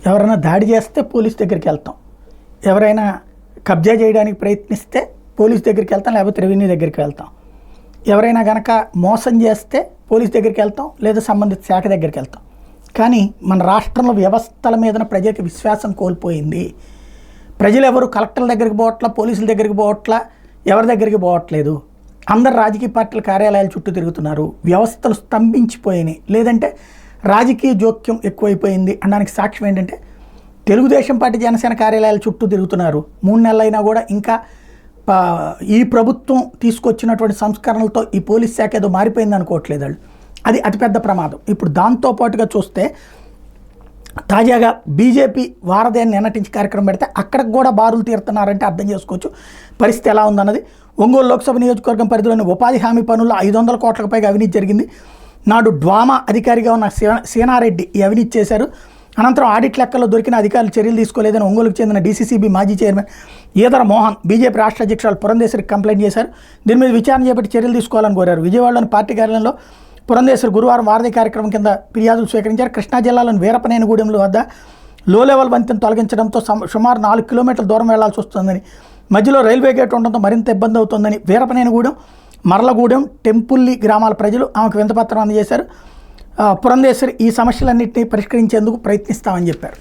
ఎవరైనా దాడి చేస్తే పోలీస్ దగ్గరికి వెళ్తాం, ఎవరైనా కబ్జా చేయడానికి ప్రయత్నిస్తే పోలీస్ దగ్గరికి వెళ్తాం, లేకపోతే రెవెన్యూ దగ్గరికి వెళ్తాం. ఎవరైనా కనుక మోసం చేస్తే పోలీస్ దగ్గరికి వెళ్తాం, లేదా సంబంధిత శాఖ దగ్గరికి వెళ్తాం. కానీ మన రాష్ట్రంలో వ్యవస్థల మీద ప్రజలకు విశ్వాసం కోల్పోయింది. ప్రజలు ఎవరు కలెక్టర్ల దగ్గరికి పోవట్లా, పోలీసుల దగ్గరికి పోవట్లా, ఎవరి దగ్గరికి పోవట్లేదు. అందరు రాజకీయ పార్టీల కార్యాలయాల చుట్టూ తిరుగుతున్నారు. వ్యవస్థలు స్తంభించిపోయినాయి, లేదంటే రాజకీయ జోక్యం ఎక్కువైపోయింది అనడానికి సాక్ష్యం ఏంటంటే తెలుగుదేశం పార్టీ జనసేన కార్యాలయాల చుట్టూ తిరుగుతున్నారు. 3 నెలలైనా కూడా ఇంకా ఈ ప్రభుత్వం తీసుకొచ్చినటువంటి సంస్కరణలతో ఈ పోలీస్ శాఖ ఏదో మారిపోయింది అనుకోవట్లేదు వాళ్ళు. అది అతిపెద్ద ప్రమాదం. ఇప్పుడు దాంతోపాటుగా చూస్తే తాజాగా బీజేపీ వారధేని నిన్నటించి కార్యక్రమం పెడితే అక్కడికి కూడా బారులు తీరుతున్నారంటే అర్థం చేసుకోవచ్చు పరిస్థితి ఎలా ఉందన్నది. ఒంగోలు లోక్సభ నియోజకవర్గం పరిధిలోని ఉపాధి హామీ పనుల్లో 500 కోట్లకు పైగా అవినీతి జరిగింది. నాడు డ్వామా అధికారిగా ఉన్న సీనారెడ్డి ఈ అవినీతి చేశారు. అనంతరం ఆడిట్ లెక్కల్లో దొరికిన అధికారులు చర్యలు తీసుకోలేదని ఒంగోలుకు చెందిన డీసీసీబీ మాజీ చైర్మన్ ఈదర మోహన్ బీజేపీ రాష్ట్ర అధ్యక్షురాలు పురంధేశ్వరికి కంప్లైంట్ చేశారు. దీని మీద విచారణ చేపట్టి చర్యలు తీసుకోవాలని కోరారు. విజయవాడలోని పార్టీ కార్యాలయంలో పురంధేశ్వరి గురువారం వారధి కార్యక్రమం కింద ఫిర్యాదులు స్వీకరించారు. కృష్ణా జిల్లాలోని వీరపనేనిగూడెంల వద్ద లో లెవెల్ వంతెన తొలగించడంతో సుమారు 4 కిలోమీటర్ల దూరం వెళ్లాల్సి వస్తుందని, మధ్యలో రైల్వే గేట్ ఉండడంతో మరింత ఇబ్బంది అవుతుందని వీరపనేనిగూడెం, మరలగూడెం, టెంపుల్లి గ్రామాల ప్రజలు ఆమెకు వింతపత్రం అందజేశారు. పురంధేశ్వరి ఈ సమస్యలన్నింటినీ పరిష్కరించేందుకు ప్రయత్నిస్తామని చెప్పారు.